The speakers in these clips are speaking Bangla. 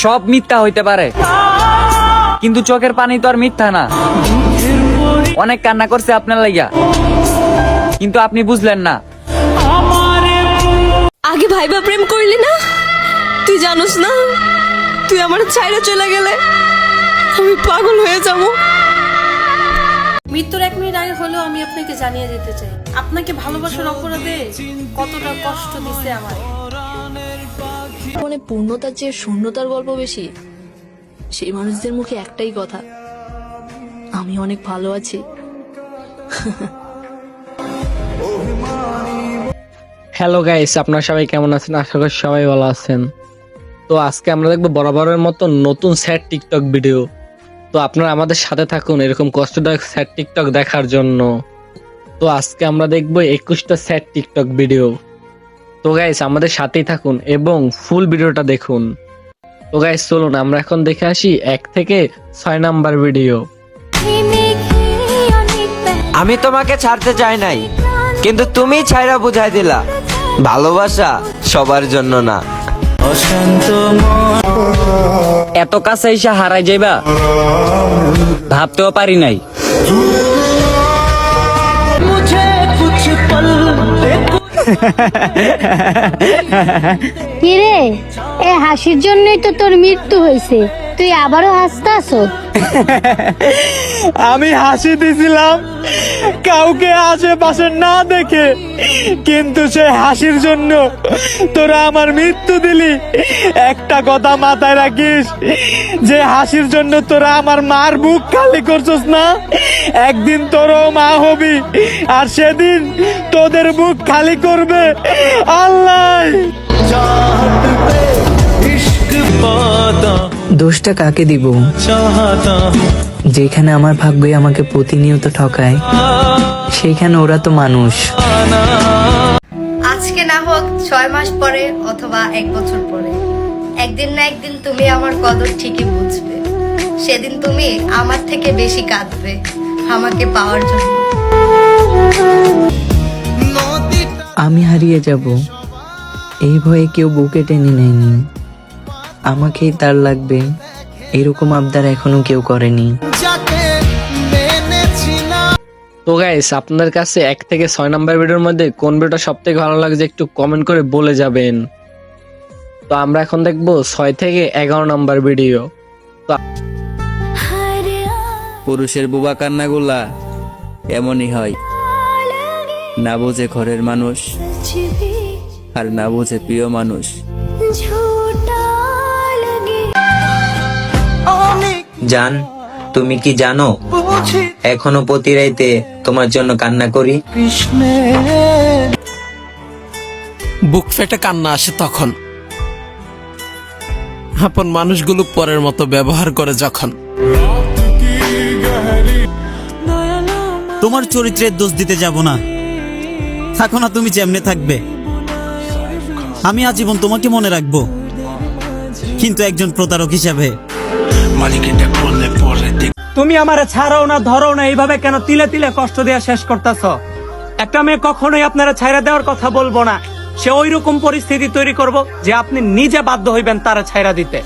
সব মিথ্যা হইতে পারে, কিন্তু চোখের পানি তো আর মিথ্যা না। অনেক কান্না করছে আপনার লাইগা, কিন্তু আপনি বুঝলেন না। আগে ভাইবা প্রেম করলি না? তুই জানোস না, তুই আমার ছাইরা চলে গেলে আমি পাগল হয়ে যাব। মৃত্যুর 1 মিনিট আগে হলেও আমি আপনাকে জানিয়ে দিতে চাই, আপনাকে ভালোবাসার অপরাধে কতটা কষ্ট দিছে আমার। মানে পূর্ণতার চেয়ে শূন্যতার গল্প বেশি। সেই মানুষদের মুখে একটাই কথা, আমি অনেক ভালো আছি। হ্যালো গাইস, আপনারা সবাই কেমন আছেন? আশা করি সবাই ভালো আছেন। তো আজকে আমরা দেখবো বরাবরের মতো নতুন স্যাড টিকটক ভিডিও। তো আপনারা আমাদের সাথে থাকুন এরকম কষ্টদায়ক স্যাড টিকটক দেখার জন্য। তো আজকে আমরা দেখবো 21টা স্যাড টিকটক ভিডিও। তো গাইস আমাদের সাথেই থাকুন এবং ফুল ভিডিওটা দেখুন। তো গাইস চলুন আমরা এখন দেখে আসি 1 থেকে 6 নাম্বার ভিডিও। আমি তোমাকে ছাড়তে চাই নাই, কিন্তু তুমি ছাইরা বুঝাই দিলা ভালোবাসা সবার জন্য না। এত কাছে এসে হারাই যাইবা ভাবতেও পারি নাই। কিরে, এই হাসির জন্যই তো তোর মৃত্যু হয়েছে, তুই আবারও হাসতাছ? আমি হাসি দিছিলাম কাউকে আশেপাশে না দেখে, কিন্তু সে হাসির জন্য তোরা আমার মৃত্যু দিলি। একটা কথা মাথায় রাখিস, যে হাসির জন্য তোরা আমার মার বুক খালি করছস না, একদিন তোরও মা হবি, আর সেদিন তোদের বুক খালি করবে আল্লাহ। দোষটা কাকে দিব? যেখানে আমার ভাগ্যই আমাকে প্রতিনিয়ত ঠকায়, সেখানে ওরা তো মানুষ। আজকে না হোক 6 মাস পরে অথবা 1 বছর পরে, একদিন না একদিন তুমি আমার কদর ঠিকই বুঝবে। সেদিন তুমি আমার থেকে বেশি কাঁদবে আমাকে পাওয়ার জন্য। আমি হারিয়ে যাব এই ভয়ে কেউ বুকে টেনে নেয়নি। আমাকেই তার লাগবে এরকম আবদার এখনো কেউ করেনি। তো গাইস আপনাদের কাছে 1 থেকে 6 নাম্বার ভিডিওর মধ্যে কোন ভিডিওটা সব থেকে ভালো লাগছে একটু কমেন্ট করে বলে যাবেন। তো আমরা এখন দেখবো 6 থেকে 11 নাম্বার ভিডিও। পুরুষের বুবা কান্নাগুলা এমনই হয়, না বোঝে ঘরের মানুষ আর না বোঝে প্রিয় মানুষ। জান, তুমি কি জানো এখনো প্রতি রাইতে তোমার জন্য কান্না করি। বুক ফেটে কান্না আসে তখন, আপন মানুষগুলো পরের মতো ব্যবহার করে যখন। তোমার চরিত্রের দোষ দিতে যাব না, থাকো না তুমি যেমনে থাকবে। আমি আজীবন তোমাকে মনে রাখবো, কিন্তু একজন প্রতারক হিসাবে। তুমি আমারে ছাড়াও না ধরো না, এইভাবে কেন তিলে তিলে কষ্ট দেওয়া শেষ করতেছ? একটা মেয়ে কখনোই আপনারা ছাইরা দেওয়ার কথা বলবো না, সে ওই রকম পরিস্থিতি তৈরি করব যে আপনি নিজে বাধ্য হইবেন তারা ছাইরা দিতে।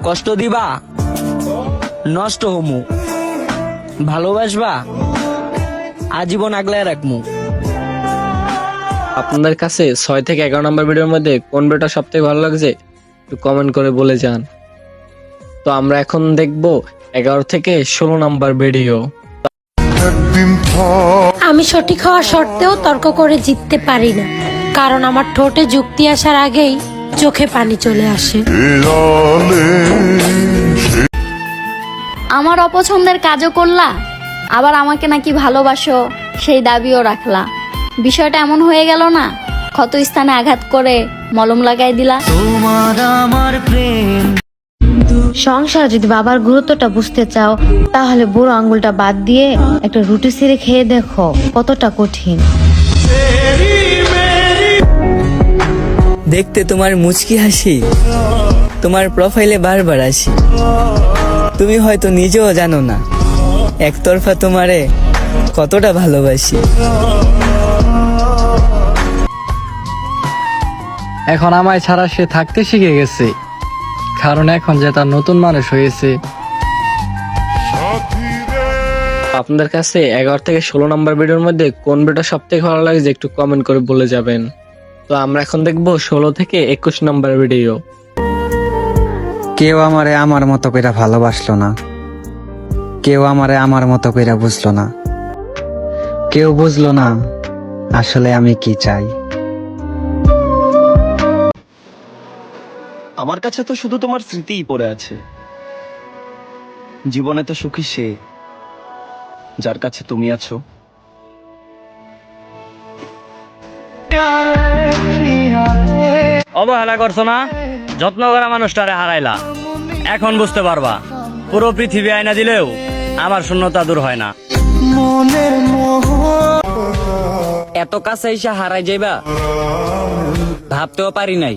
কষ্ট দিবা নষ্ট হমু, ভালোবাসবা আজীবন আগলায় রাখমু। আপনাদের কাছে 6 থেকে 11 নাম্বার ভিডিওর মধ্যে কোন ভিডিওটা সব থেকে ভালো লাগছে একটু কমেন্ট করে বলে যান। তো আমরা এখন দেখবো 11 থেকে 16 নাম্বার ভিডিও। আমি সঠিক হওয়া সত্ত্বেও তর্ক করে জিততে পারি না, কারণ আমার ঠোঁটে যুক্তি আসার আগেই চোখে পানি চলে আসে। আমার অপছন্দের কাজও করলা, আবার আমাকে নাকি ভালোবাসো সেই দাবিও রাখলা। বিষয়টা এমন হয়ে গেল না, ক্ষত স্থানে আঘাত করে মলম লাগাই দিলা। সংসার যদি বাবার গুরুত্বটা বুঝতে চাও, তাহলে বুড়ো আঙ্গুলটা বাদ দিয়ে একটা রুটি ছিঁড়ে খেয়ে দেখো কতটা কঠিন। দেখতে তোমার মুচকি হাসি তোমার প্রোফাইলে বারবার আসি। তুমি হয়তো নিজেও জানো না একতরফা তোমারে কতটা ভালোবাসি। এখন আমায় ছাড়া সে থাকতে শিখে গেছে, কারণ এখন যে তার নতুন মানুষ হয়েছে। আপনাদের কাছে 11 থেকে 16 নম্বর ভিডিওর মধ্যে কোন ভিডিও সব থেকে ভালো লাগছে একটু কমেন্ট করে বলে যাবেন। তো আমরা এখন দেখবো 16 থেকে 21 নম্বর ভিডিও। কেউ আমারে আমার মতো কইরা ভালোবাসলো না, কেউ আমারে আমার মতো কইরা বুঝলো না, কেউ বুঝলো না আসলে আমি কি চাই। আমার কাছে তো শুধু তোমার স্মৃতিই পড়ে আছে। জীবনে তো সুখী সে যার কাছে তুমি আছো। অবহেলা করছো না, যত্ন করা মানুষটারে হারাইলা। এখন বুঝতে পারবা পুরো পৃথিবী আয়না দিলেও আমার শূন্যতা দূর হয় না। এত কাছে এসে হারাই যাইবা ভাবতেও পারি নাই।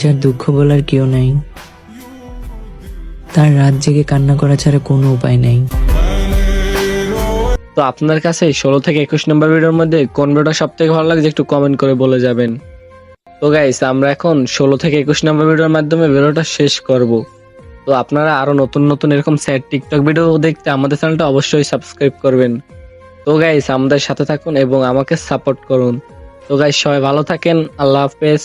যার দুঃখ বলার কেউ নাই, তার রাত জেগে কান্না করা ছাড়া কোনো উপায় নাই। তো আপনার কাছে 16 থেকে 21 নম্বর ভিডিওর মধ্যে কোন ভিডিওটা সব থেকে ভালো লাগছে একটু কমেন্ট করে বলে যাবেন। তো গাইস আমরা এখন 16 থেকে 21 নম্বর ভিডিওর মাধ্যমে ভিডিওটা শেষ করব। তো আপনারা আরো নতুন নতুন এরকম স্যাড টিকটক ভিডিও দেখতে আমাদের চ্যানেলটা অবশ্যই সাবস্ক্রাইব করবেন। তো গাইস আমাদের সাথে থাকুন এবং আমাকে সাপোর্ট করুন। তো গাইস সবাই ভালো থাকেন, আল্লাহ হাফেজ।